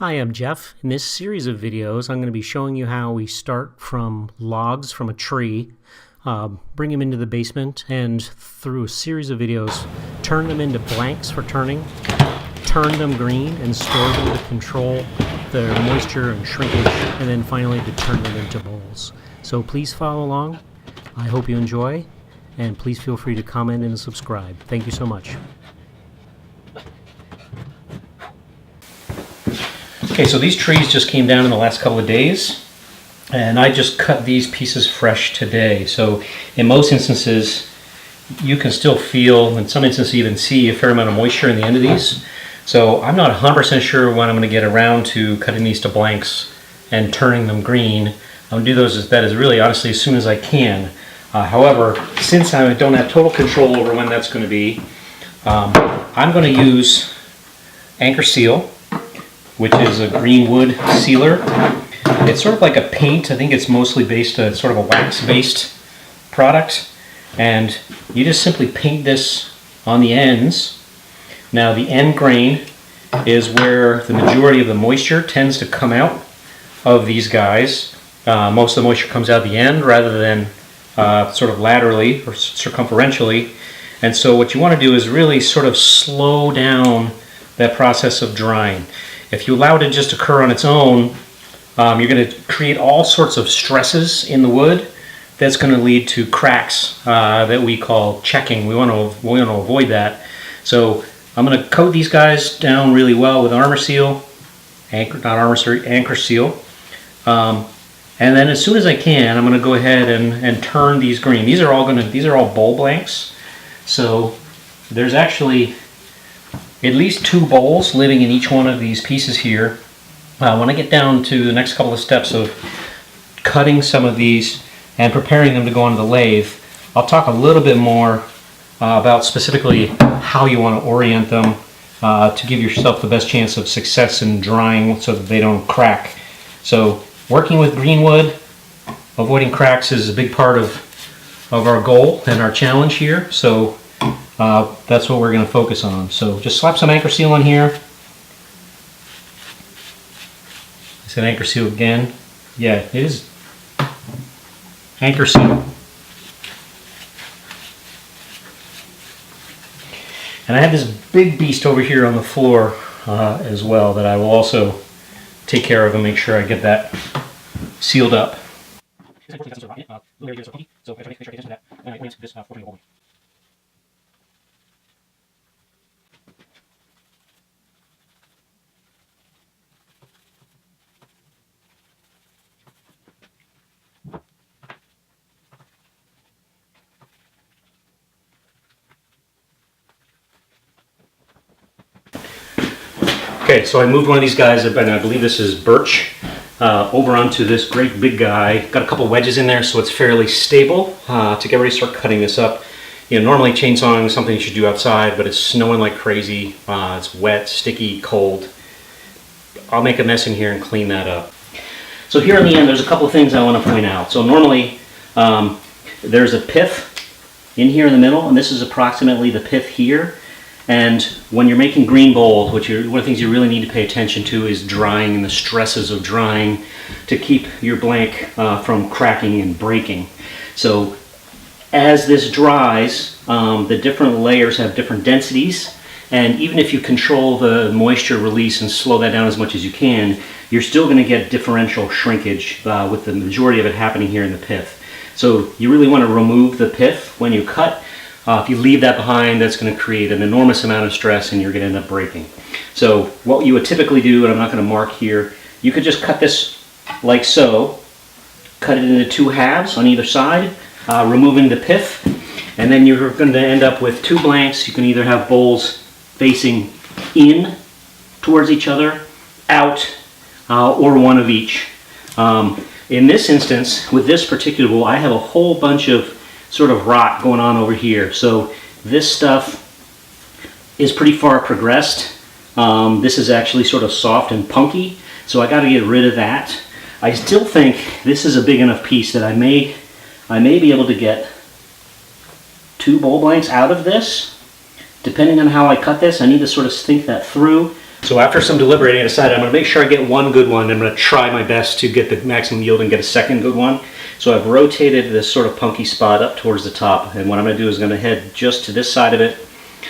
Hi, I'm Jeff. In this series of videos, I'm going to be showing you how we start from logs from a tree, bring them into the basement, and through a series of videos, turn them into blanks for turning, turn them green, and store them to control their moisture and shrinkage, and then finally to turn them into bowls. So please follow along. I hope you enjoy, and please feel free to comment and subscribe. Thank you so much. Okay, so these trees just came down in the last couple of days, and I just cut these pieces fresh today. So in most instances, you can still feel, in some instances even see, a fair amount of moisture in the end of these. So I'm not 100% sure when I'm going to get around to cutting these to blanks and turning them green. I'm going to do that as really honestly as soon as I can. However, since I don't have total control over when that's going to be, I'm going to use Anchorseal, which is a green wood sealer. It's sort of like a paint. I think it's mostly based on sort of a wax-based product. And you just simply paint this on the ends. Now the end grain is where the majority of the moisture tends to come out of these guys. Most of the moisture comes out the end rather than sort of laterally or circumferentially. And so what you want to do is really sort of slow down that process of drying. If you allow it to just occur on its own, you're going to create all sorts of stresses in the wood that's going to lead to cracks that we call checking. We want to avoid that. So I'm going to coat these guys down really well with Anchorseal, Anchorseal. And then as soon as I can, I'm going to go ahead and turn these green. These are all bowl blanks. So there's actually at least 2 bowls living in each one of these pieces here. When I get down to the next couple of steps of cutting some of these and preparing them to go onto the lathe, I'll talk a little bit more about specifically how you want to orient them to give yourself the best chance of success in drying so that they don't crack. So working with green wood, avoiding cracks is a big part of our goal and our challenge here. So that's what we're going to focus on. So just slap some Anchorseal on here. I said Anchorseal again. Yeah, it is Anchorseal. And I have this big beast over here on the floor as well that I will also take care of and make sure I get that sealed up. Okay, so I moved one of these guys, and I believe this is birch, over onto this great big guy. Got a couple wedges in there so it's fairly stable to get ready to start cutting this up. You know, normally chainsawing is something you should do outside, but it's snowing like crazy. It's wet, sticky, cold. I'll make a mess in here and clean that up. So here in the end, there's a couple of things I want to point out. So normally there's a pith in here in the middle, and this is approximately the pith here. And when you're making green bowls, one of the things you really need to pay attention to is drying and the stresses of drying to keep your blank from cracking and breaking. So as this dries, the different layers have different densities, and even if you control the moisture release and slow that down as much as you can, you're still going to get differential shrinkage with the majority of it happening here in the pith. So you really want to remove the pith when you cut. If you leave that behind, that's going to create an enormous amount of stress and you're going to end up breaking. So what you would typically do, and I'm not going to mark here, you could just cut this like so, cut it into 2 halves on either side, removing the pith, and then you're going to end up with 2 blanks. You can either have bowls facing in towards each other, out, or one of each. In this instance, with this particular bowl, I have a whole bunch of sort of rot going on over here. So this stuff is pretty far progressed. This is actually sort of soft and punky, so I got to get rid of that. I still think this is a big enough piece that I may be able to get 2 bowl blanks out of this. Depending on how I cut this, I need to sort of think that through. So after some deliberating, I decided I'm going to make sure I get one good one. I'm going to try my best to get the maximum yield and get a second good one. So I've rotated this sort of punky spot up towards the top, and what I'm going to do is I'm going to head just to this side of it,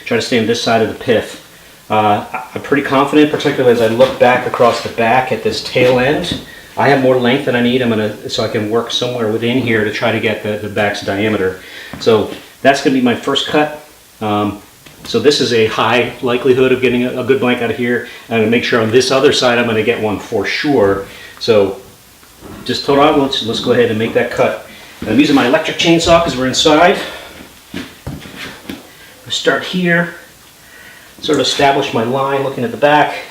try to stay on this side of the pith. I'm pretty confident, particularly as I look back across the back at this tail end. I have more length than I need. So I can work somewhere within here to try to get the back's diameter. So that's going to be my first cut. So this is a high likelihood of getting a good blank out of here. I'm going to make sure on this other side I'm going to get one for sure. So just hold on, let's go ahead and make that cut. And I'm using my electric chainsaw because we're inside. I'll start here, sort of establish my line looking at the back.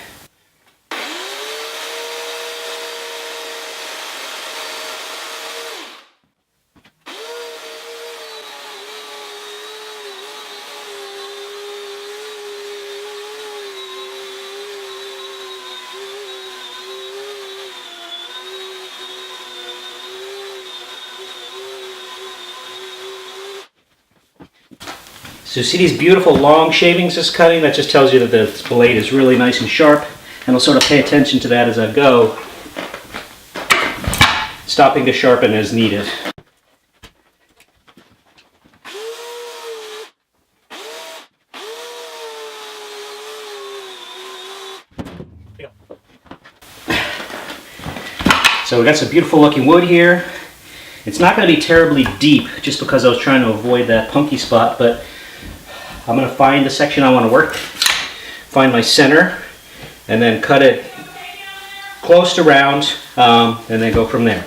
So see these beautiful long shavings it's cutting? That just tells you that the blade is really nice and sharp, and I'll sort of pay attention to that as I go, stopping to sharpen as needed. So we got some beautiful looking wood here. It's not going to be terribly deep just because I was trying to avoid that punky spot, but I'm going to find the section I want to work, find my center, and then cut it close to round, and then go from there.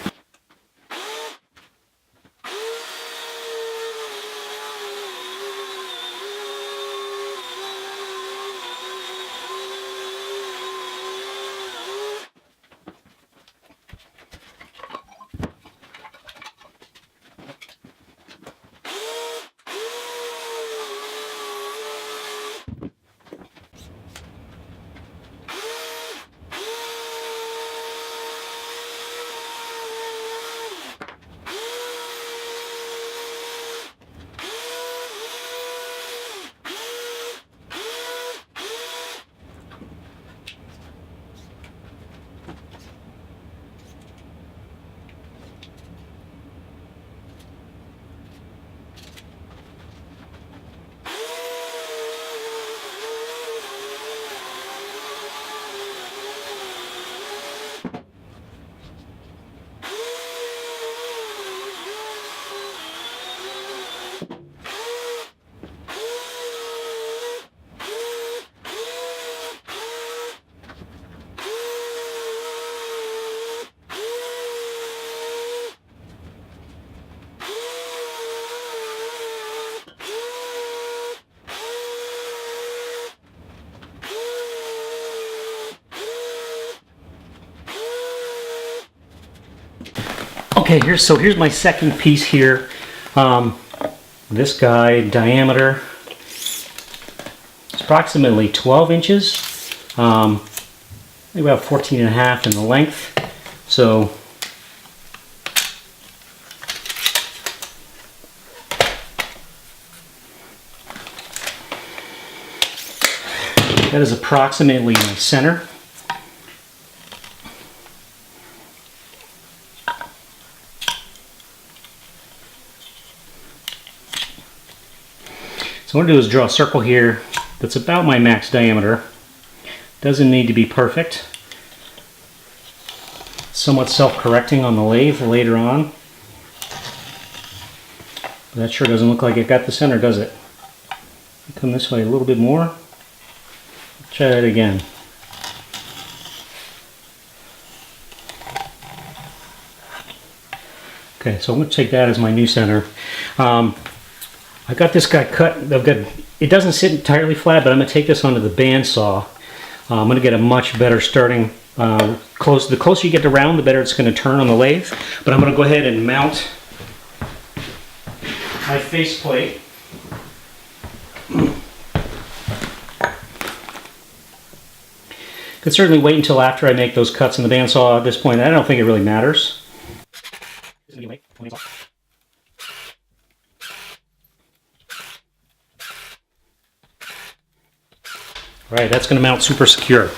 Okay, here's my second piece here. This guy, diameter, it's approximately 12 inches. Maybe about 14 and a half in the length. So that is approximately my center. So what I'm going to do is draw a circle here that's about my max diameter. Doesn't need to be perfect. Somewhat self-correcting on the lathe later on. But that sure doesn't look like it got the center, does it? Come this way a little bit more. Try that again. Okay, so I'm going to take that as my new center. I got this guy cut. It doesn't sit entirely flat, but I'm going to take this onto the bandsaw. I'm going to get a much better starting. The closer you get to round, the better it's going to turn on the lathe. But I'm going to go ahead and mount my faceplate. Could certainly wait until after I make those cuts in the bandsaw. At this point, I don't think it really matters. All right, that's going to mount super secure.